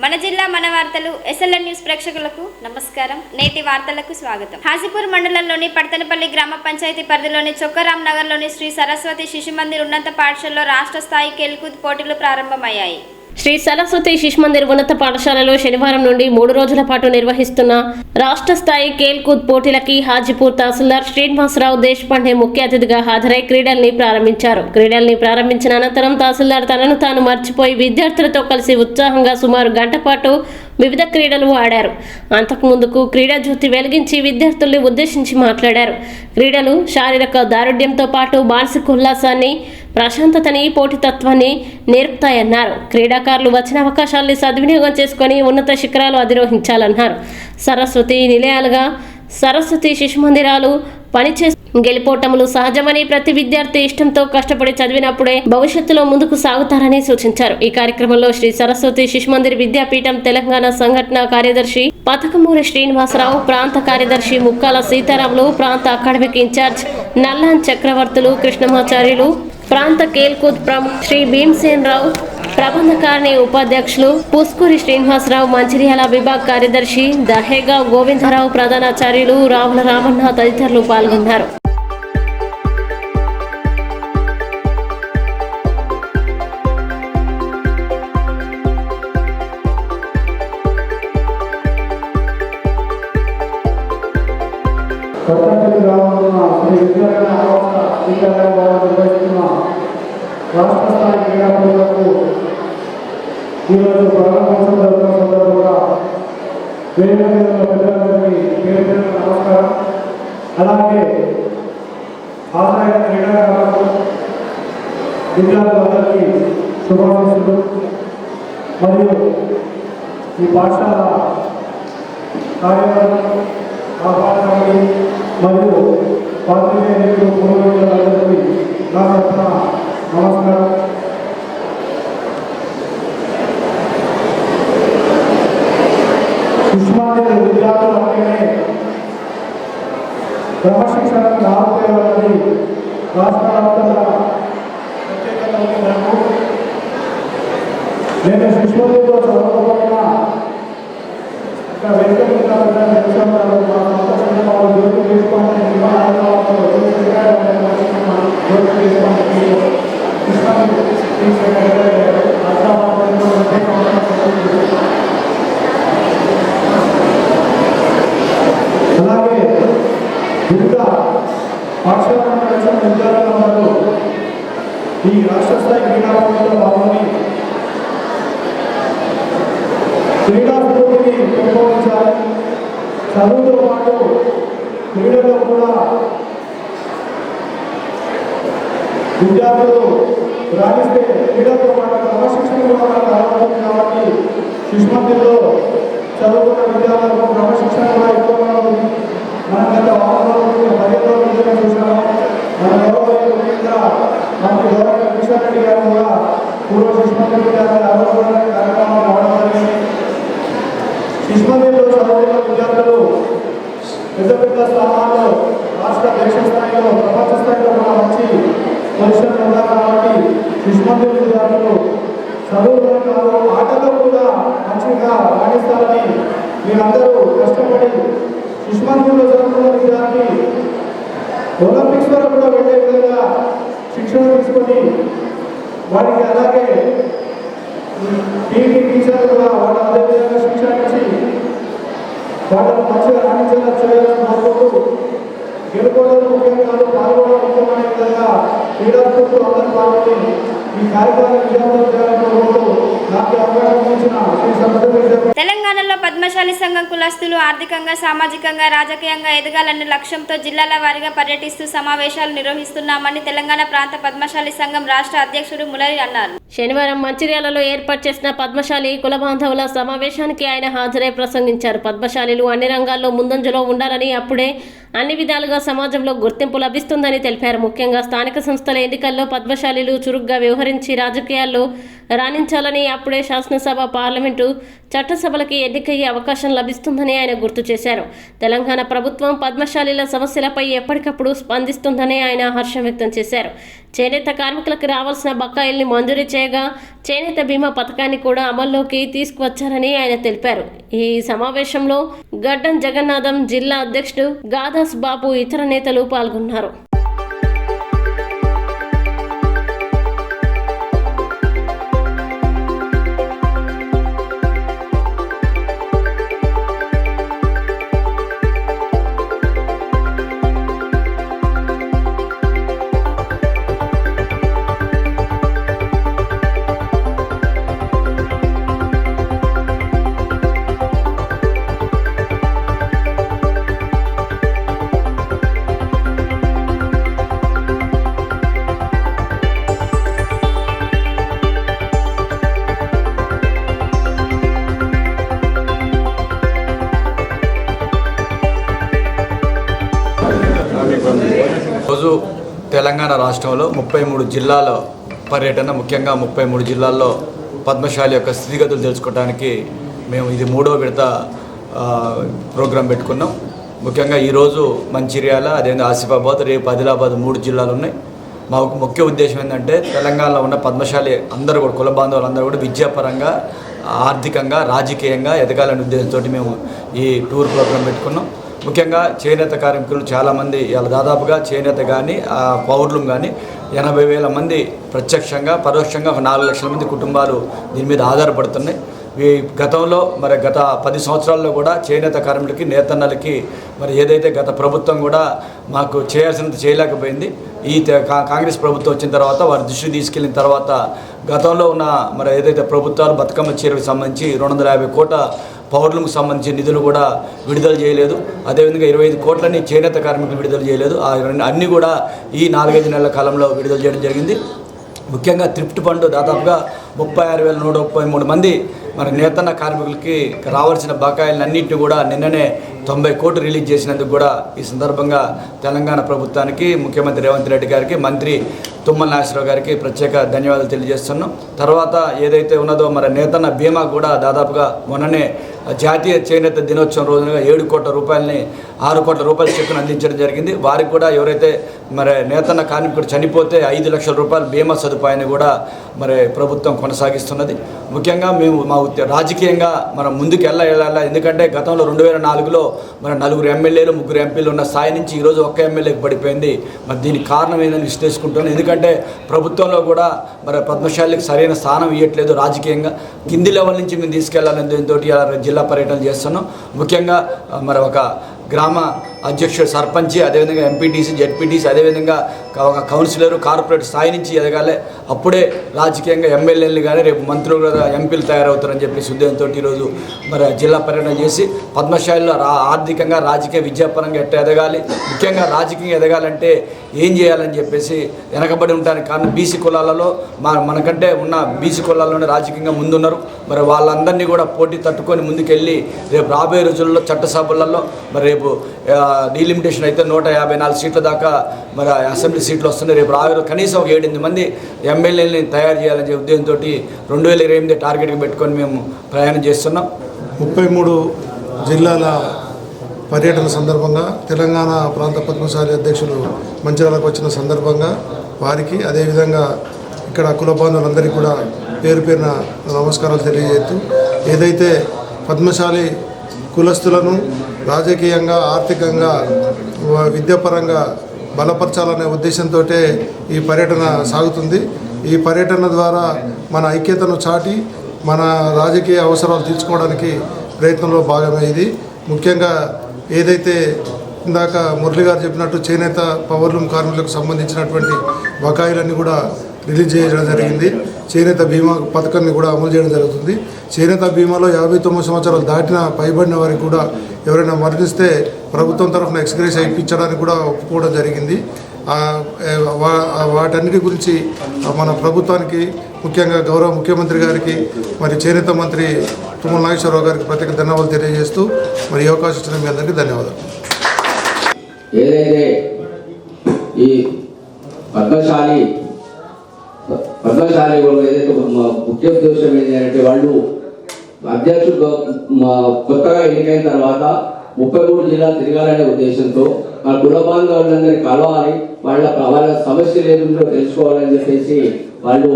మన జిల్లా మన వార్తలు ఎస్ఎల్ఎన్ న్యూస్ ప్రేక్షకులకు నమస్కారం. నేటి వార్తలకు స్వాగతం. హాజీపూర్ మండలంలోని పడతనపల్లి గ్రామ పంచాయతీ పరిధిలోని చొక్కరామ్ నగర్లోని శ్రీ సరస్వతి శిశు మందిర్ ఉన్నత పాఠశాలలో రాష్ట్ర స్థాయి ఖేల్కూద్ పోటీలు ప్రారంభమయ్యాయి. శ్రీ సరస్వతి శిశు మందిర్ ఉన్నత పాఠశాలలో శనివారం నుండి 3 రోజుల పాటు నిర్వహిస్తున్న రాష్ట్ర స్థాయి ఖేల్కూద్ పోటీలకి హాజీపూర్ తహసీల్దార్ శ్రీనివాసరావు దేశపాండే ముఖ్య అతిథిగా హాజరై క్రీడల్ని ప్రారంభించారు. క్రీడల్ని ప్రారంభించిన అనంతరం తహసీల్దార్ తనను తాను మర్చిపోయి విద్యార్థులతో కలిసి ఉత్సాహంగా సుమారు గంట పాటు వివిధ క్రీడలు ఆడారు. అంతకుముందుకు క్రీడా జ్యోతి వెలిగించి విద్యార్థుల్ని ఉద్దేశించి మాట్లాడారు. క్రీడలు శారీరక దారుఢ్యంతో పాటు మానసిక ఉల్లాసాన్ని, ప్రశాంతతని, పోటీతత్వాన్ని నేర్పుతాయన్నారు. క్రీడాకారులు వచ్చిన అవకాశాలని సద్వినియోగం చేసుకుని ఉన్నత శిఖరాలు అధిరోహించాలన్నారు. సరస్వతి నిలయాలుగా సరస్వతి శిశు మందిరాలు పనిచేసి గెలిపోవటములు సహజమని, ప్రతి విద్యార్థి ఇష్టంతో కష్టపడి చదివినప్పుడే భవిష్యత్తులో ముందుకు సాగుతారని సూచించారు. ఈ కార్యక్రమంలో శ్రీ సరస్వతి శిశు మందిర్ విద్యాపీఠం తెలంగాణ సంఘటన కార్యదర్శి పతకమూరి శ్రీనివాసరావు, ప్రాంత కార్యదర్శి ముక్కాల సీతారాములు, ప్రాంత అకాడమిక్ ఇన్ఛార్జ్ నల్లాన్ చక్రవర్తులు, కృష్ణమాచార్యులు, ప్రాంత ఖేల్కూద్ ప్రముఖ్ శ్రీ భీమసేన్ రావు, ప్రబంధకారిణి ఉపాధ్యక్షులు పుస్కూరి శ్రీనివాసరావు, మంచిర్యాల విభాగ కార్యదర్శి దహేగా గోవిందరావు, ప్రధానాచార్యులు రావుల రామన్న తదితరులు పాల్గొన్నారు. రాష్ట్ర స్థాయి క్రీడా పోటీలకు ఈరోజు ప్రారంభోత్సవం జరుగుతున్న సందర్భంగా వేదిక పెద్దలందరికీ పేరు నమస్కారం. అలాగే హాజరైన క్రీడాకారులకు, విద్యార్థులందరికీ శుభాకాంక్షలు. మరియు ఈ పాఠశాల కార్యక్రమం ఆహ్వానాన్ని మరియు పాత్రికేయులకు, పూర్వీకులందరికీ నా తరఫున నమస్కారం. శిశు మందిర్ విద్యార్థులు అంటేనే క్రమశిక్షణకు నాలుగేయాలని రాష్ట్ర వ్యాప్తంగా ప్రత్యేకత ఉంది నాకు. నేను శిశు మందిర్లో చదవకపోయినా ఇంకా అలాగే వివిధ పాఠశాలలో కలిసిన విద్యార్థులందరూ ఈ రాష్ట్ర స్థాయి క్రీడా పోటీలో పాల్గొని క్రీడా స్ఫూర్తిని పెంపొందించాలి. చదువుతో పాటు క్రీడలో కూడా విద్యార్థులు రాణిస్తే క్రీడలతో పాటు క్రమశిక్షణ కూడా మనకు అలవాటుంది. కాబట్టి శిశు మందిర్లో చదువుకున్న విద్యార్థులకు క్రమశిక్షణ కూడా ఎక్కువగా ఉంది. మనం గత 10 రోజులుగా చూసాము. మన ముఖ్యంగా మనకి గౌరవ కిషన్ రెడ్డి గారు కూడా పూర్వ శిశు మందిర్ విద్యార్థులు ఆరోగ్యమైన కార్యక్రమాలు రావడం జరిగింది. శిశు మందిర్లో చదువుకున్న విద్యార్థులు పెద్ద పెద్ద స్థానాల్లో రాష్ట్ర, దేశ స్థాయిలో, ప్రపంచ స్థాయిలో కూడా మంచి పొజిషన్లు ఉన్నారు. కాబట్టి శిశు మందిర్ విద్యార్థులు చదువులో కాదు, ఆటలో కూడా మంచిగా రాణిస్తారని మీరందరూ కష్టపడి శిశు మందిర్లో చదువుకున్న విద్యార్థి ఒలింపిక్స్ వరకు కూడా వెళ్ళే విధంగా శిక్షణ తీసుకొని వారికి అలాగే టీవీ టీచర్లు కూడా వాళ్ళు అదే విధంగా శిక్షణ ఇచ్చి వాళ్ళను మంచిగా రాణించేలా చేయాలని కోరుకుంటూ గెలుపోవడం ముఖ్యం కాదు, పాల్గొనడం ముఖ్యమనే విధంగా క్రీడాస్ఫూర్తులు అందరూ పాల్గొని ఈ కార్యక్రమాన్ని విజయవంతం చేయాలని కోరుకుంటూ నాకు అవకాశం ఇచ్చిన శ్రీ సరస్వతి. తెలంగాణలో పద్మశాలి సంఘం కులస్తులు ఆర్థికంగా, సామాజికంగా, రాజకీయంగా ఎదగాలన్న లక్ష్యంతో జిల్లాల వారీగా పర్యటిస్తూ సమావేశాలు నిర్వహిస్తున్నామని తెలంగాణ ప్రాంత పద్మశాలి సంఘం రాష్ట్ర అధ్యక్షుడు మురళి అన్నారు. శనివారం మంచిర్యాలలో ఏర్పాటు చేసిన పద్మశాలి కుల బాంధవుల సమావేశానికి ఆయన హాజరై ప్రసంగించారు. పద్మశాలీలు అన్ని రంగాల్లో ముందంజలో ఉండాలని, అప్పుడే అన్ని విధాలుగా సమాజంలో గుర్తింపు లభిస్తుందని తెలిపారు. ముఖ్యంగా స్థానిక సంస్థల ఎన్నికల్లో పద్మశాలీలు చురుగ్గా వ్యవహరించి రాజకీయాల్లో రాణించాలని, అప్పుడే శాసనసభ, పార్లమెంటు, చట్టసభలకి ఎన్నికయ్యే అవకాశం లభిస్తుందని ఆయన గుర్తు చేశారు. తెలంగాణ ప్రభుత్వం పద్మశాలీల సమస్యలపై ఎప్పటికప్పుడు స్పందిస్తుందని ఆయన హర్షం వ్యక్తం చేశారు. చేనేత కార్మికులకు రావాల్సిన బకాయిల్ని మంజూరు చేయగా చేనేత బీమా పథకాన్ని కూడా అమల్లోకి తీసుకువచ్చారని ఆయన తెలిపారు. ఈ సమావేశంలో గడ్డం జగన్నాథం, జిల్లా అధ్యక్షుడు గాదాస్ బాబు, ఇతర నేతలు పాల్గొన్నారు. రోజు తెలంగాణ రాష్ట్రంలో 33 జిల్లాల పర్యటన, ముఖ్యంగా 33 జిల్లాల్లో పద్మశాలి యొక్క స్థితిగతులు తెలుసుకోవడానికి మేము ఇది 3వ విడత ప్రోగ్రాం పెట్టుకున్నాం. ముఖ్యంగా ఈరోజు మంచిర్యాల, అదేవిధంగా ఆసిఫాబాద్, రేపు ఆదిలాబాద్ 3 జిల్లాలు ఉన్నాయి. మా ముఖ్య ఉద్దేశం ఏంటంటే తెలంగాణలో ఉన్న పద్మశాలి అందరూ కూడా, కుల బాంధవులందరూ కూడా విద్యాపరంగా, ఆర్థికంగా, రాజకీయంగా ఎదగాలనే ఉద్దేశంతో మేము ఈ టూర్ ప్రోగ్రాం పెట్టుకున్నాం. ముఖ్యంగా చేనేత కార్మికులు చాలామంది ఇలా దాదాపుగా చేనేత కానీ పౌరులు కానీ 80,000 మంది ప్రత్యక్షంగా, పరోక్షంగా ఒక 4 లక్షల మంది కుటుంబాలు దీని మీద ఆధారపడుతున్నాయి. ఈ గతంలో గత 10 సంవత్సరాల్లో కూడా చేనేత కార్మికులకి, నేతన్నలకి ఏదైతే గత ప్రభుత్వం కూడా మాకు చేయాల్సినంత చేయలేకపోయింది. ఈ కాంగ్రెస్ ప్రభుత్వం వచ్చిన తర్వాత వారి దృష్టికి తీసుకెళ్లిన తర్వాత గతంలో ఉన్న ఏదైతే ప్రభుత్వాలు బతుకమ్మ చీరలకు సంబంధించి 250 కోట్ల పౌరులకు సంబంధించిన నిధులు కూడా విడుదల చేయలేదు. అదేవిధంగా 25 కోట్లని చేనేత కార్మికులు విడుదల చేయలేదు. అన్నీ కూడా ఈ 4-5 నెలల కాలంలో విడుదల చేయడం జరిగింది. ముఖ్యంగా థ్రిఫ్ట్ ఫండ్ దాదాపుగా 36,133 మంది నేతన్న కార్మికులకి రావాల్సిన బకాయిలన్నింటినీ కూడా నిన్ననే 90 కోట్లు రిలీజ్ చేసినందుకు కూడా ఈ సందర్భంగా తెలంగాణ ప్రభుత్వానికి, ముఖ్యమంత్రి రేవంత్ రెడ్డి గారికి, మంత్రి తుమ్మల నాగేశ్వరరావు గారికి ప్రత్యేక ధన్యవాదాలు తెలియజేస్తున్నాం. తర్వాత ఏదైతే ఉన్నదో నేతన్న బీమా కూడా దాదాపుగా మొన్ననే జాతీయ చేనేత దినోత్సవం రోజున 7 కోట్ల రూపాయలని 6 కోట్ల రూపాయల చెక్కును అందించడం జరిగింది. వారికి కూడా ఎవరైతే నేతన్న కార్మికుడు చనిపోతే 5 లక్షల రూపాయల బీమా సదుపాయాన్ని కూడా ప్రభుత్వం కొనసాగిస్తున్నది. ముఖ్యంగా మేము రాజకీయంగా ముందుకు వెళ్ళాలి. ఎందుకంటే గతంలో 2004లో 4 ఎమ్మెల్యేలు, 3 ఎంపీలు ఉన్న స్థాయి నుంచి ఈరోజు 1 ఎమ్మెల్యేకి పడిపోయింది. దీనికి కారణం ఏందని విశ్లేషించుకుంటున్నాను. ఎందుకంటే ప్రభుత్వంలో కూడా పద్మశాలికి సరైన స్థానం ఇవ్వట్లేదు. రాజకీయంగా కింది లెవెల్ నుంచి మేము తీసుకెళ్లాలని దీంతో జిల్లా పర్యటన చేస్తున్నాం. ముఖ్యంగా ఒక గ్రామ అధ్యక్షుడు, సర్పంచ్, అదేవిధంగా ఎంపీటీసీ, జెడ్పీటీసీ, అదేవిధంగా ఒక కౌన్సిలరు, కార్పొరేట్ స్థాయి నుంచి ఎదగాలి. అప్పుడే రాజకీయంగా ఎమ్మెల్యేలు కానీ రేపు మంత్రులు కూడా ఎంపీలు తయారవుతారని చెప్పేసి ఉద్దేశంతో ఈరోజు జిల్లా పర్యటన చేసి పద్మశాలిలో ఆర్థికంగా, రాజకీయ, విద్యాపరంగా ఎట్లా ఎదగాలి, ముఖ్యంగా రాజకీయంగా ఎదగాలంటే ఏం చేయాలని చెప్పేసి వెనకబడి ఉండడానికి కారణం బీసీ కులాలలో మనకంటే ఉన్న బీసీ కులాల్లోనే రాజకీయంగా ముందున్నారు. వాళ్ళందరినీ కూడా పోటీ తట్టుకొని ముందుకెళ్ళి రేపు రాబోయే రోజుల్లో చట్టసభలలో రేపు డీలిమిటేషన్ అయితే 154 సీట్ల దాకా అసెంబ్లీ సీట్లు వస్తున్నాయి. రేపు రాబోయే కనీసం ఒక 7-8 మంది ఎమ్మెల్యేలని తయారు చేయాలని ఉద్దేశంతో 2028 టార్గెట్గా పెట్టుకొని మేము ప్రయాణం చేస్తున్నాం. 33 జిల్లాల పర్యటన సందర్భంగా తెలంగాణ ప్రాంత పద్మశాలి అధ్యక్షులు మంచిర్యాలకు వచ్చిన సందర్భంగా వారికి, అదేవిధంగా ఇక్కడ కుల బాంధవులందరికీ కూడా పేరు పేరున నమస్కారాలు తెలియజేస్తూ, ఏదైతే పద్మశాలి కులస్తులను రాజకీయంగా, ఆర్థికంగా, విద్యాపరంగా బలపరచాలనే ఉద్దేశంతో ఈ పర్యటన సాగుతుంది. ఈ పర్యటన ద్వారా మన ఐక్యతను చాటి మన రాజకీయ అవసరాలు తీర్చుకోవడానికి ప్రయత్నంలో భాగమే ఇది. ముఖ్యంగా ఏదైతే ఇందాక మురళి గారు చెప్పినట్టు చేనేత పవర్లూమ్ కార్మికులకు సంబంధించినటువంటి బకాయిలన్నీ కూడా రిలీజ్ చేయడం జరిగింది. చేనేత బీమా పథకాన్ని కూడా అమలు చేయడం జరుగుతుంది. చేనేత బీమాలో 59 సంవత్సరాలు దాటిన పైబడిన వారికి కూడా ఎవరైనా మరణిస్తే ప్రభుత్వం తరఫున ఎక్స్గ్రేషియా ఇప్పించడానికి కూడా ఒప్పుకోవడం జరిగింది. వాటన్నిటి గురించి మన ప్రభుత్వానికి, ముఖ్యంగా గౌరవ ముఖ్యమంత్రి గారికి, మరి చేనేత మంత్రి తుమ్మల నాగేశ్వరరావు గారికి ప్రత్యేక ధన్యవాదాలు తెలియజేస్తూ మరి ఈ అవకాశం ఇచ్చిన మీ అందరికీ ధన్యవాదాలు. ఏదైతే ఈ పద్మశాలి ఏదైతే ముఖ్య ఉద్దేశం ఏంటంటే వాళ్ళు అధ్యక్షుడు కొత్తగా ఎన్నికైన తర్వాత 33 జిల్లాలు తిరగాలనే ఉద్దేశంతో మన కుల బాంధవులందరినీ కలవాలి, వాళ్ళ సమస్యలు ఏమిటో తెలుసుకోవాలని చెప్పేసి వాళ్ళు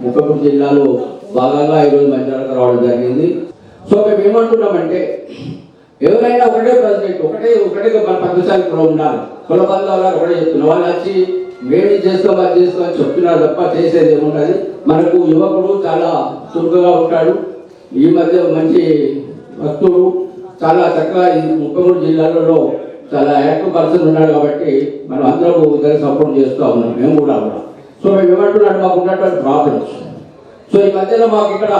33 జిల్లాలు భాగంగా ఈరోజు మంచిర్యాలకు రావడం జరిగింది. సో మేము ఏమంటున్నామంటే ఎవరైనా ఒకటే ప్రెసిడెంట్ ఒకటే మన పద్మశాలిలో ఉండాలి. కుల బాంధవులు ఒకటే చెప్తున్నారు, వాళ్ళు వచ్చి మేము చేస్తాం అది చేస్తాం అని చెప్తున్నారు తప్ప చేసేది ఏముంటుంది. మనకు యువకుడు చాలా చురుకుగా ఉంటాడు, ఈ మధ్య మంచి భక్తుడు, చాలా చక్కగా ఈ 33 జిల్లాలలో చాలా యాక్టివ్ పర్సన్ ఉన్నాడు. కాబట్టి మనం అందరూ ఇద్దరు సపోర్ట్ చేస్తూ ఉన్నాం, మేము కూడా ఉన్నాం. సో మేము ఏమంటున్నాడు, మాకు ఉన్నటువంటి ప్రాబ్లమ్స్. సో ఈ మధ్యలో మాకు ఇక్కడ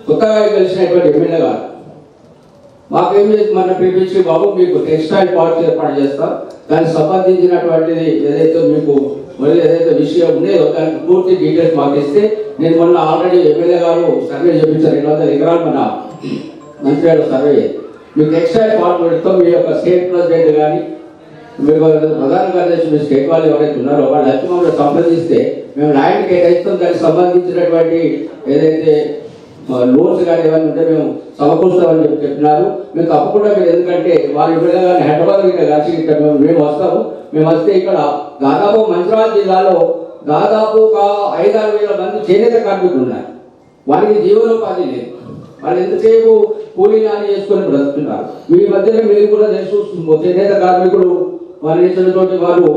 కొత్తగా కలిసినటువంటి ఎమ్మెల్యే గారు మాకేం చేసి మన పిలిపించి, బాబు మీకు టెక్స్టైల్ పార్క్ ఏర్పాటు చేస్తాం, దానికి సంబంధించినటువంటిది ఏదైతే మీకు మళ్ళీ ఏదైతే విషయం ఉండేదో దానికి పూర్తి డీటెయిల్స్ మాకు ఇస్తే, నేను మొన్న ఆల్రెడీ ఎమ్మెల్యే గారు సర్వే చేయించారు, 200 ఎకరాలు మన మంచిర్యాల సర్వే. మీ టెక్స్టైల్ పార్క్ పెడతాం, మీ యొక్క స్టేట్ ప్రెసిడెంట్ కానీ మీరు ప్రధాన కార్యదర్శి మీ స్టేట్ వాళ్ళు ఎవరైతే ఉన్నారో వాళ్ళు వచ్చి మమ్మల్ని సంప్రదిస్తే మేము ల్యాండ్ కేటాయిస్తాం, దానికి సంబంధించినటువంటి ఏదైతే లోన్స్ కానీ ఏమైనా ఉంటే మేము సమకూరుస్తామని చెప్పినారు. మేము తప్పకుండా మీరు, ఎందుకంటే వాళ్ళు ఇప్పుడు కానీ హైదరాబాద్ ఇక్కడ కలిసి ఇక్కడ మేము వస్తాము. మేము వస్తే ఇక్కడ దాదాపు మంచిర్యాల జిల్లాలో దాదాపు ఒక 5-6 వేల మంది చేనేత కార్మికులు ఉన్నారు. వారికి జీవనోపాధి లేదు, వాళ్ళు ఎంతసేపు కూలీనాలు చేసుకొని బ్రతుకుతున్నారు. మీ మధ్యలో మీరు కూడా తెలుసు, చేనేత కార్మికులు వారి తోటి వారు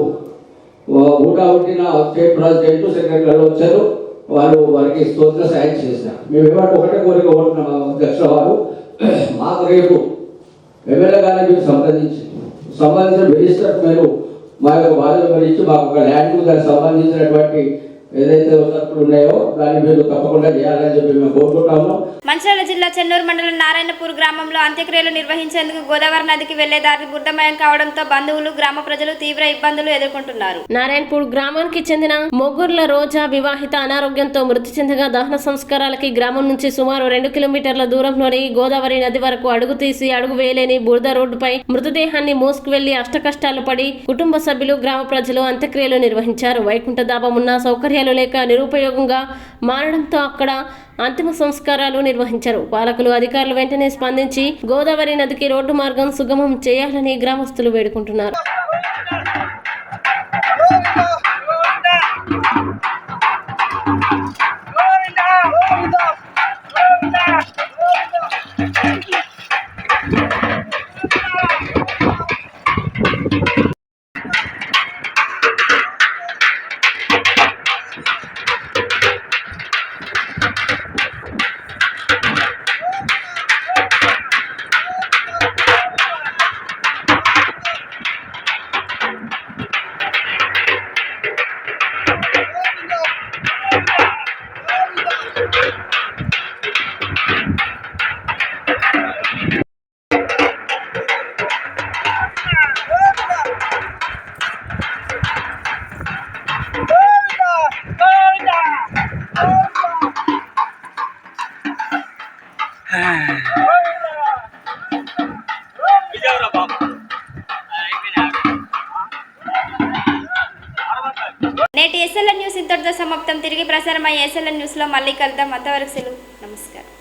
ఊటా పుట్టిన స్టేట్ ప్రెసిడెంట్ సెక్రటరీలు వచ్చారు, వాళ్ళు వారికి స్తోత్ర సాయం చేసినారు. మేము ఏమంటే ఒకటే కోరిక కోరుతున్నాం అధ్యక్షుల వారు, మాకు రేపు ఎమ్మెల్యే గారిని మీరు సంబంధించిన మినిస్టర్ మీరు మా యొక్క బాధ్యత ఇచ్చి మాకు ఒక ల్యాండ్ దానికి సంబంధించినటువంటి ఏదైతే సరుకులు ఉన్నాయో దాన్ని మీరు తప్పకుండా చేయాలని చెప్పి మేము కోరుకుంటాము. మంచిర్యాల జిల్లా చెన్నూరు మండలం నారాయణపూర్ గ్రామంలో అంత్యక్రియలు నిర్వహించేందుకు గోదావరి నదికి వెళ్లే దారి బుడ్డమయం కావడంతో బంధువులు, గ్రామ ప్రజలు తీవ్ర ఇబ్బందులు ఎదుర్కొంటున్నారు. నారాయణపూర్ గ్రామానికి చెందిన మొగ్గుర్ల రోజా వివాహిత అనారోగ్యంతో మృతి చెందగా దహన సంస్కారాలకి గ్రామం నుంచి సుమారు 2 కిలోమీటర్ల దూరంలోని గోదావరి నది వరకు అడుగు తీసి అడుగు వేయలేని బురద రోడ్డుపై మృతదేహాన్ని మోసుకువెళ్లి అష్టకష్టాలు పడి కుటుంబ సభ్యులు, గ్రామ ప్రజలు అంత్యక్రియలు నిర్వహించారు. వైకుంఠ దాబం ఉన్న సౌకర్యాలు లేక నిరుపయోగంగా మారడంతో అక్కడ అంతిమ సంస్కారాలు నిర్వహించారు. పాలకులు, అధికారులు వెంటనే స్పందించి గోదావరి నదికి రోడ్డు మార్గం సుగమం చేయాలని గ్రామస్తులు వేడుకుంటున్నారు. నేటి ఎస్ఎల్ఎన్ న్యూస్ ఇంతటితో సమాప్తం. తిరిగి ప్రసారమయ్యే ఎస్ఎల్ఎన్ న్యూస్లో మళ్ళీ కలుద్దాం. అంతవరకు సెలవు, నమస్కారం.